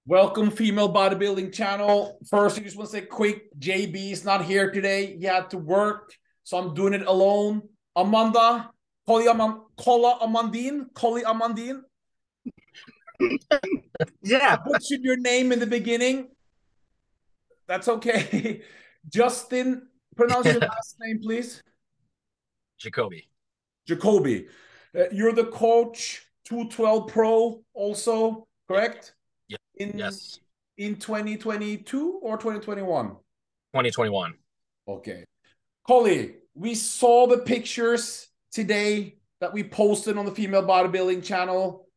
Welcome, female bodybuilding channel. First, I just want to say quick, JB is not here today. He had to work, so I'm doing it alone. Amanda, Kolly Amandine. Yeah, I butchered your name in the beginning. That's okay. Justin, pronounce your last name, please. Jacoby. Jacoby. You're the coach, 212 Pro also, correct? Yeah. In Yes. in 2022 or 2021? 2021. Okay. Kolly, we saw the pictures today that we posted on the female bodybuilding channel,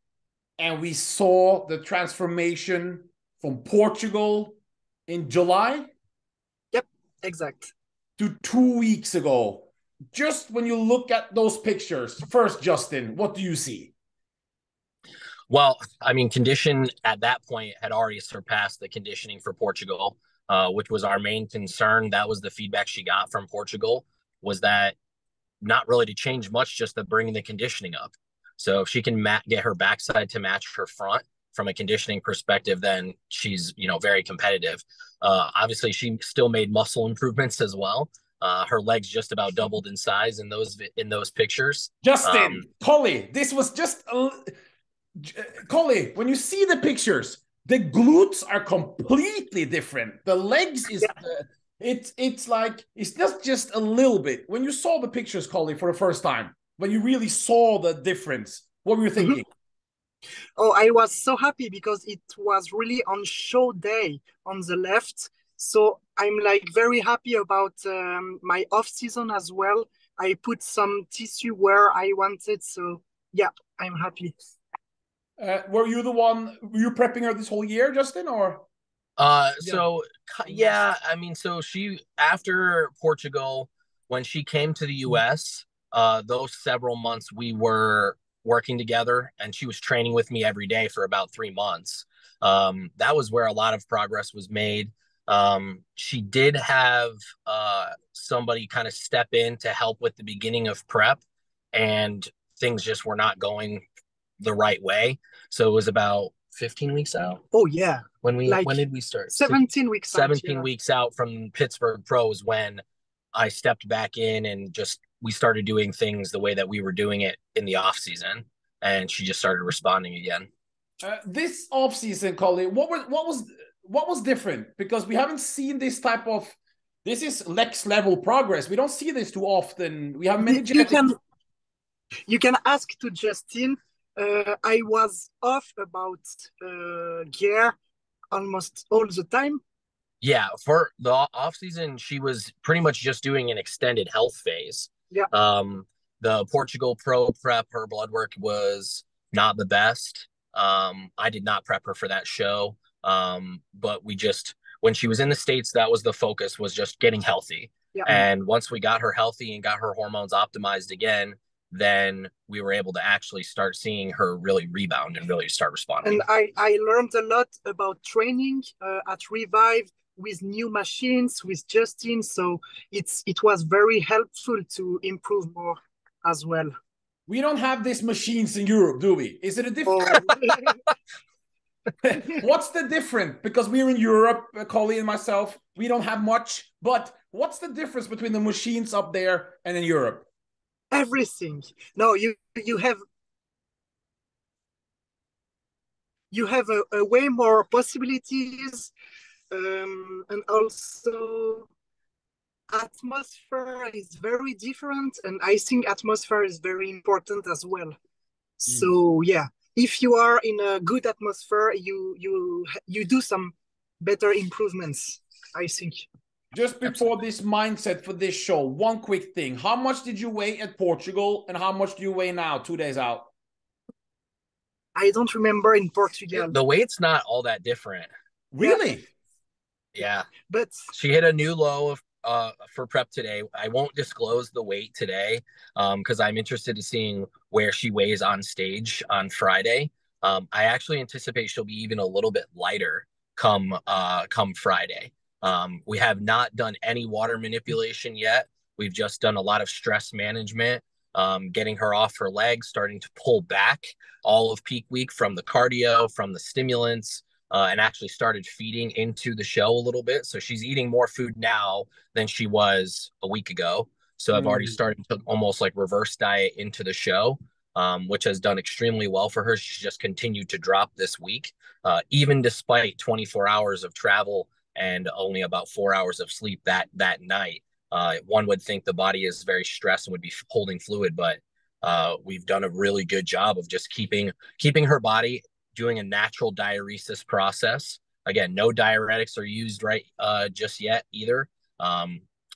and we saw the transformation from Portugal in July yep, exact. to 2 weeks ago. Just when you look at those pictures, first, Justin, what do you see? Well, I mean, condition at that point had already surpassed the conditioning for Portugal, which was our main concern. That was the feedback she got from Portugal, was that not really to change much, just to bring the conditioning up. So if she can get her backside to match her front from a conditioning perspective, then she's, very competitive. Obviously, she still made muscle improvements as well. Her legs just about doubled in size in those pictures. Justin, Kolly, this was just Kolly, when you see the pictures, the glutes are completely different. The legs is it's like it's just a little bit. When you saw the pictures, Kolly, for the first time, when you really saw the difference, what were you thinking? Oh, I was so happy because it was really on show day on the left. So I'm like very happy about my off season as well. I put some tissue where I wanted. So yeah, I'm happy. Were you prepping her this whole year, Justin, or? So yeah, I mean, so she, after Portugal, when she came to the US, those several months we were working together, and she was training with me every day for about 3 months. That was where a lot of progress was made. She did have somebody kind of step in to help with the beginning of prep, and things just were not going the right way. So it was about 15 weeks out. Oh yeah. When did we start? 17 weeks 17 weeks out from Pittsburgh Pro is when I stepped back in, and just we started doing things the way that we were doing it in the off season, and she just started responding again. This off season, Kolly, what was different? Because we haven't seen this type of, this is next level progress. We don't see this too often. We have many you can ask to Justin. I was off about gear almost all the time. Yeah, for the off season, she was pretty much just doing an extended health phase. Yeah. The Portugal Pro prep, her blood work was not the best. I did not prep her for that show. But when she was in the States, that was the focus, was just getting healthy. Yeah. And once we got her healthy and got her hormones optimized again, then we were able to actually start seeing her really rebound and really start responding. And I learned a lot about training at Revive with new machines, with Justin. So it was very helpful to improve more as well. We don't have these machines in Europe, do we? Is it a different? What's the difference? Because we're in Europe, Kolly and myself, we don't have much. But what's the difference between the machines up there and in Europe? Everything. No, you have a way more possibilities, and also atmosphere is very different, and I think atmosphere is very important as well. So yeah, if you are in a good atmosphere, you do some better improvements, I think. Just before this mindset for this show, one quick thing. How much did you weigh at Portugal, and how much do you weigh now, 2 days out? I don't remember in Portugal. The weight's not all that different. Really? Yeah. But she hit a new low for prep today. I won't disclose the weight today because I'm interested in seeing where she weighs on stage on Friday. I actually anticipate she'll be even a little bit lighter come Friday. We have not done any water manipulation yet. We've just done a lot of stress management, getting her off her legs, starting to pull back all of peak week from the cardio, from the stimulants, and actually started feeding into the show a little bit. So she's eating more food now than she was a week ago. So I've already started to almost like reverse diet into the show, which has done extremely well for her. She's just continued to drop this week, even despite 24 hours of travel and only about 4 hours of sleep that night. One would think the body is very stressed and would be holding fluid, but we've done a really good job of just keeping her body doing a natural diuresis process. Again, no diuretics are used just yet either.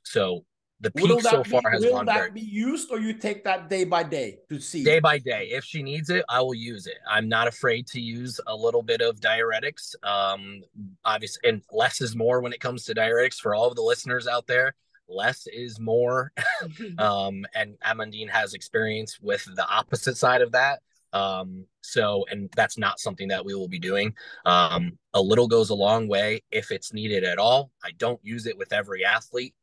So the peak so far has gone will that be used, or you take that day by day to see? Day by day. If she needs it, I will use it. I'm not afraid to use a little bit of diuretics. Obviously, and less is more when it comes to diuretics. For all of the listeners out there, less is more. And Amandine has experience with the opposite side of that. And that's not something that we will be doing. A little goes a long way if it's needed at all. I don't use it with every athlete,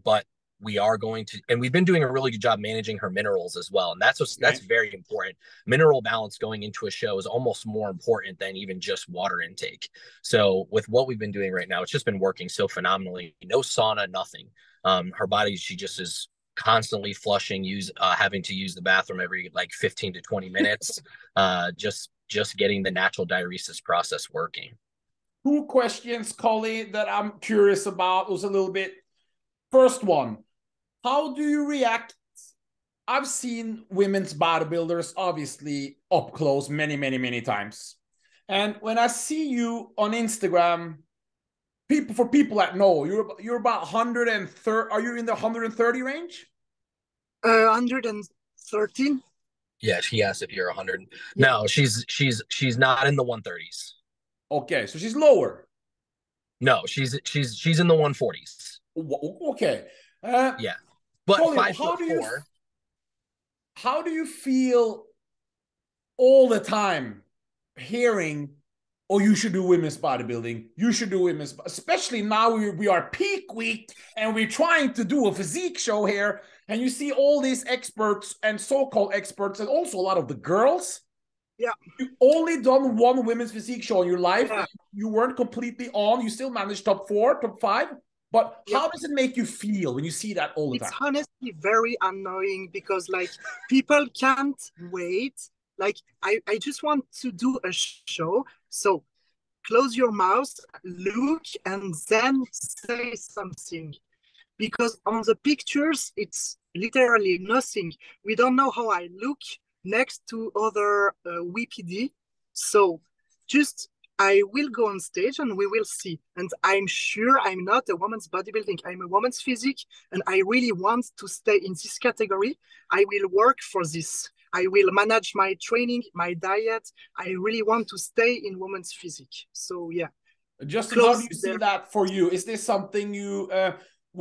but we are going to, and we've been doing a really good job managing her minerals as well. And that's very important. Mineral balance going into a show is almost more important than even just water intake. So with what we've been doing right now, it's just been working so phenomenally. No sauna, nothing. Her body, she just is constantly flushing, having to use the bathroom every like 15 to 20 minutes, just getting the natural diuresis process working. 2 questions, Kolly, that I'm curious about was a little bit. First one, how do you react? I've seen women's bodybuilders obviously up close many, many, many times. And when I see you on Instagram, for people that know, you're about 130. Are you in the 130 range? 113. Yeah, she asked if you're 100. Yeah. No, she's not in the 130s. Okay, so she's lower. No, she's in the 140s. Okay. Yeah, but Kolly, 5'4". How do you feel all the time hearing, "Oh, you should do women's bodybuilding. You should do women's," especially now we are peak week and we're trying to do a physique show here, and you see all these experts and so-called experts, and also a lot of the girls. Yeah. You only done one women's physique show in your life. Yeah. You weren't completely on. You still managed top 4, top 5. But how does it make you feel when you see that all the time? It's honestly very annoying because like people can't wait. Like I just want to do a show. So close your mouth, look, and then say something. Because on the pictures, it's literally nothing. We don't know how I look next to other WPD. So just I will go on stage and we will see. And I'm sure I'm not a woman's bodybuilding. I'm a woman's physique. And I really want to stay in this category. I will work for this. I will manage my training, my diet. I really want to stay in women's physique. So yeah. Justin, how do you see that for you? Is this something you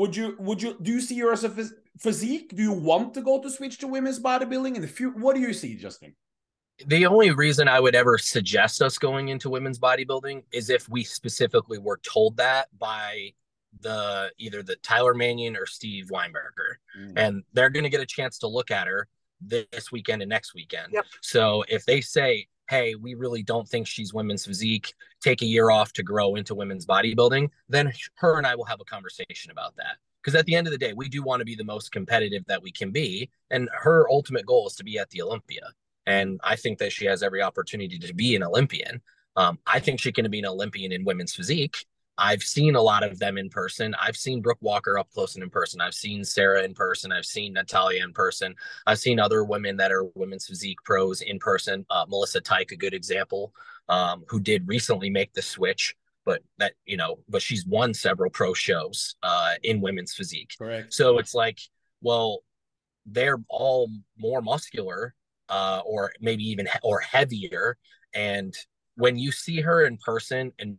do you see yourself as physique? Do you want to go to switch to women's bodybuilding in the future? What do you see, Justin? The only reason I would ever suggest us going into women's bodybuilding is if we specifically were told that by either the Tyler Mannion or Steve Weinberger, and they're going to get a chance to look at her this weekend and next weekend. Yep. So if they say, "Hey, we really don't think she's women's physique, take a year off to grow into women's bodybuilding," then her and I will have a conversation about that. Because at the end of the day, we do want to be the most competitive that we can be. And her ultimate goal is to be at the Olympia. And I think that she has every opportunity to be an Olympian. I think she can be an Olympian in women's physique. I've seen a lot of them in person. I've seen Brooke Walker up close and in person. I've seen Sarah in person. I've seen Natalia in person. I've seen other women that are women's physique pros in person. Melissa Tyke, a good example, who did recently make the switch, but she's won several pro shows in women's physique. Correct. So it's like, well, they're all more muscular, or maybe even or heavier. And when you see her in person, and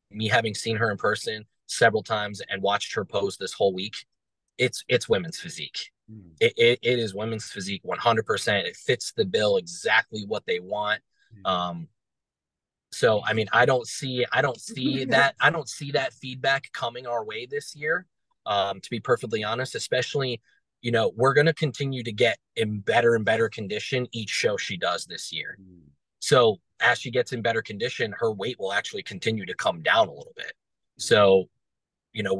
me having seen her in person several times and watched her pose this whole week, it's women's physique. It is women's physique 100%. It fits the bill exactly what they want. So I mean, I don't see that feedback coming our way this year, to be perfectly honest. Especially, we're going to continue to get in better and better condition each show she does this year. So as she gets in better condition, her weight will actually continue to come down a little bit. So, you know,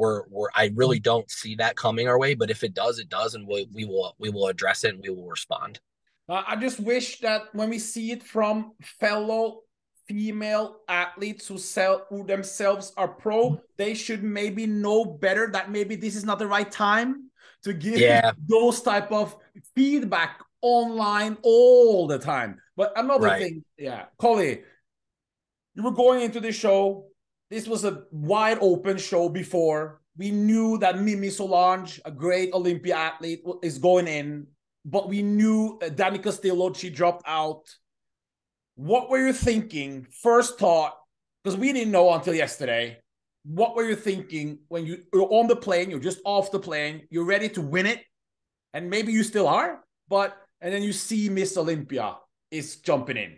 I really don't see that coming our way, but if it does, it does, and we will address it and we will respond. I just wish that when we see it from fellow female athletes who themselves are pro, they should maybe know better that maybe this is not the right time to give those type of feedback online all the time. But another thing, Kolly, you were going into the show. This was a wide open show before. We knew that Mimi Solange, a great Olympia athlete, is going in, but we knew Dani Castillo, she dropped out. What were you thinking? First thought, because we didn't know until yesterday. What were you thinking when you're on the plane, you're just off the plane, you're ready to win it, and maybe you still are, and then you see Miss Olympia is jumping in.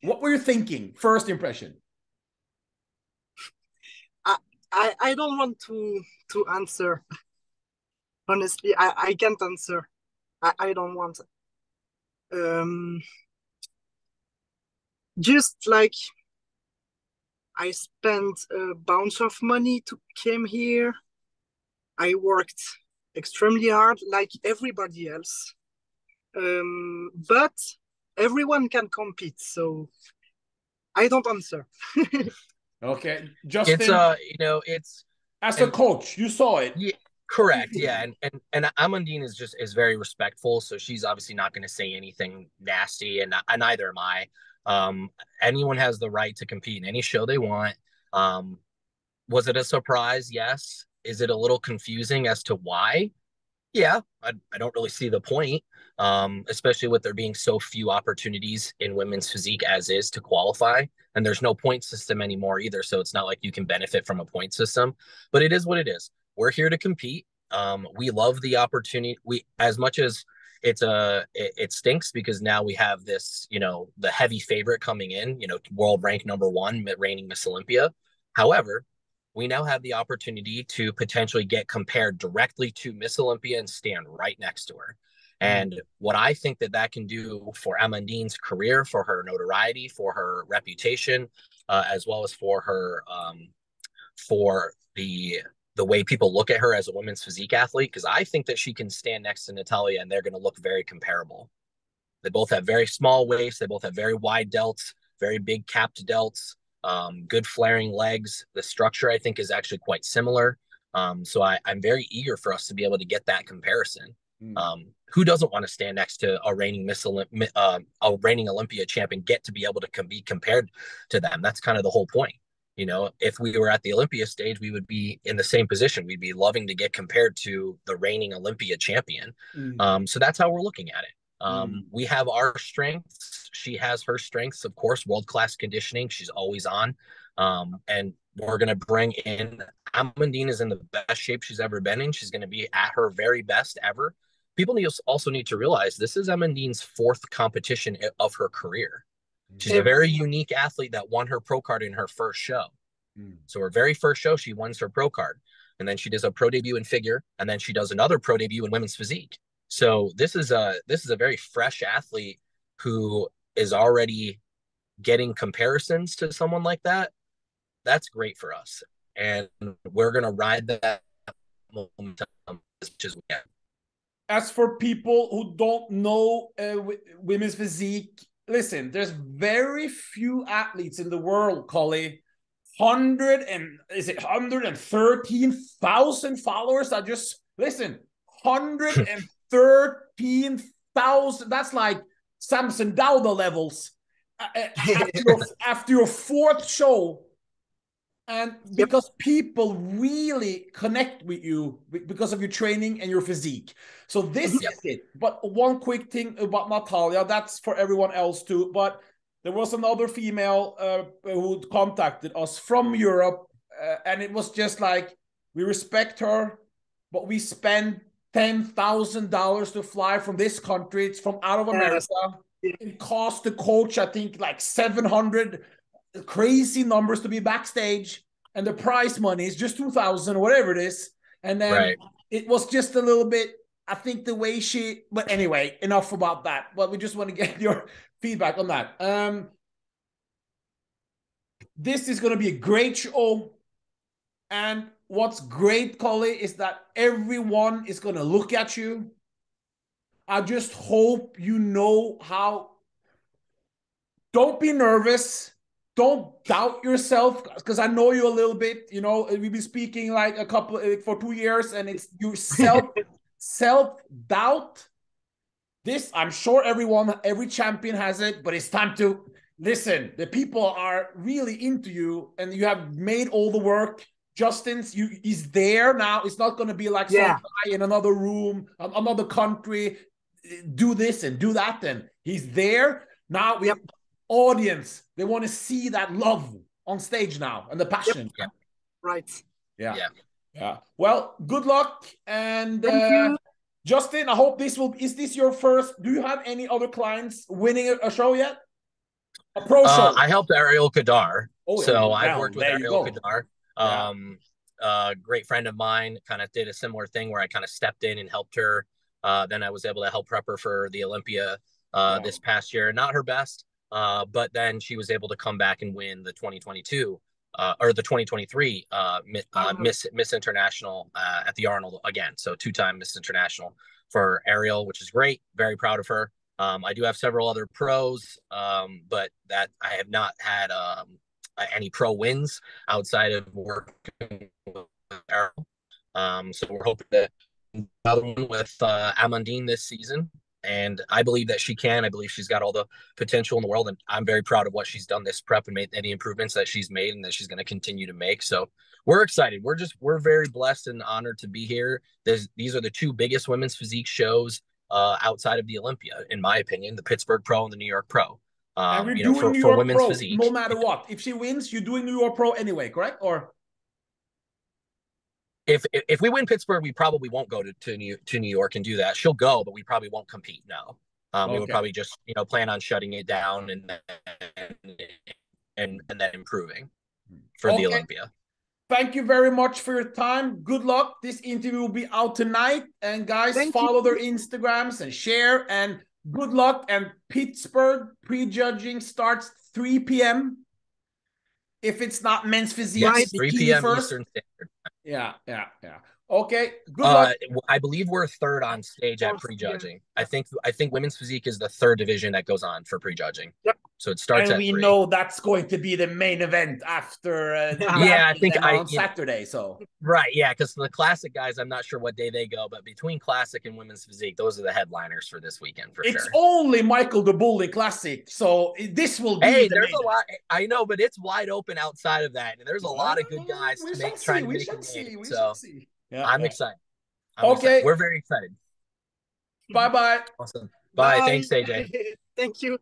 What were you thinking? First impression. I don't want to answer. Honestly, I can't answer. I don't want. Just like I spent a bunch of money to come here. I worked extremely hard like everybody else. But everyone can compete, so I don't answer. Okay, Justin. It's it's as a coach, you saw it. Yeah, correct. Yeah, and Amandine is very respectful, so she's obviously not going to say anything nasty, and neither am I. Anyone has the right to compete in any show they want. Was it a surprise? Yes. Is it a little confusing as to why? Yeah, I don't really see the point, especially with there being so few opportunities in women's physique as is to qualify. And there's no point system anymore either. So it's not like you can benefit from a point system, but it is what it is. We're here to compete. We love the opportunity. As much as it stinks because now we have this, the heavy favorite coming in, world rank #1, reigning Miss Olympia. However, we now have the opportunity to potentially get compared directly to Miss Olympia and stand right next to her. And what I think that can do for Amandine's career, for her notoriety, for her reputation, as well as for her, for the way people look at her as a women's physique athlete, because I think that she can stand next to Natalia and they're going to look very comparable. They both have very small waists. They both have very wide delts, very big capped delts. Good flaring legs. The structure, I think, is actually quite similar. So I'm very eager for us to be able to get that comparison. Who doesn't want to stand next to a reigning Olympia champion, get to be able to be compared to them? That's kind of the whole point. If we were at the Olympia stage, we would be in the same position. We'd be loving to get compared to the reigning Olympia champion. So that's how we're looking at it. We have our strengths. She has her strengths, of course, world-class conditioning. She's always on. And we're going to bring in, Amandine is in the best shape she's ever been in. She's going to be at her very best ever. People also need to realize this is Amandine's 4th competition of her career. She's a very unique athlete that won her pro card in her first show. So her very first show, she wins her pro card. And then she does a pro debut in figure. And then she does another pro debut in women's physique. So this is a very fresh athlete who is already getting comparisons to someone like that. That's great for us. And we're going to ride that momentum as much as we can. As for people who don't know women's physique, listen, there's very few athletes in the world, Kolly. 113,000 followers? Listen, 113,000. That's like Samson Dauda levels after your 4th show. And because people really connect with you because of your training and your physique. So this is it. But one quick thing about Natalia, that's for everyone else too. But there was another female who contacted us from Europe. And it was just like, we respect her, but we spend $10,000 to fly from this country. It's from out of America. It cost the coach, I think, like 700 crazy numbers to be backstage, and the prize money is just 2,000 or whatever it is. And then it was just a little bit, I think the way she, but anyway, enough about that. But we just want to get your feedback on that. This is going to be a great show. And what's great, Kolly, is that everyone is going to look at you. I just hope you know how. Don't be nervous. Don't doubt yourself, because I know you a little bit. You know, we've been speaking like for 2 years, and it's your self-doubt. This, I'm sure every champion has it, but it's time to listen. The people are really into you, and you have made all the work. He's there now. It's not going to be like some guy in another room, another country, do this and do that. And he's there now. We have audience. They want to see that love on stage now and the passion. Yep. Right. Yeah. Well, good luck. And thank you. Justin, I hope is this your first? Do you have any other clients winning a show yet? A pro show? I helped FfejL Kadar. I've worked with FfejL Kadar. Great friend of mine, kind of did a similar thing where I kind of stepped in and helped her. Then I was able to help prep her for the Olympia this past year. Not her best, but then she was able to come back and win the 2022 or the 2023 Miss International at the Arnold again. So 2-time Miss International for FfejL, which is great. Very proud of her. I do have several other pros, but that I have not had any pro wins outside of working with FfejL. So we're hoping to another one with Amandine this season. And I believe that she can. I believe she's got all the potential in the world. And I'm very proud of what she's done this prep and made any improvements that she's made and that she's going to continue to make. So we're excited. We're very blessed and honored to be here. These are the 2 biggest women's physique shows outside of the Olympia, in my opinion, the Pittsburgh Pro and the New York Pro. And we're doing New York Pro, physique, no matter what. If she wins, you're doing New York Pro anyway, correct? Or if we win Pittsburgh, we probably won't go to New York and do that. She'll go, but we probably won't compete. No, we would probably just plan on shutting it down and then improving for the Olympia. Thank you very much for your time. Good luck. This interview will be out tonight, and guys, follow their Instagrams and share. And good luck. And Pittsburgh prejudging starts 3 p.m. If it's not men's physique, 3 p.m. Eastern Standard. Yeah. Okay, good luck. I believe we're 3rd on stage at prejudging. I think women's physique is the 3rd division that goes on for prejudging. Yep. So it starts at 3. And we know that's going to be the main event after I think on Saturday. So right, because the classic guys, I'm not sure what day they go, but between classic and women's physique, those are the headliners for this weekend for sure. It's only Michael the Bull in classic, so this will be. There's a lot. I know, but it's wide open outside of that, and there's a lot of good guys trying to make it. So I'm excited. Excited. We're very excited. Bye-bye. Awesome. Bye. Thanks, AJ. Thank you.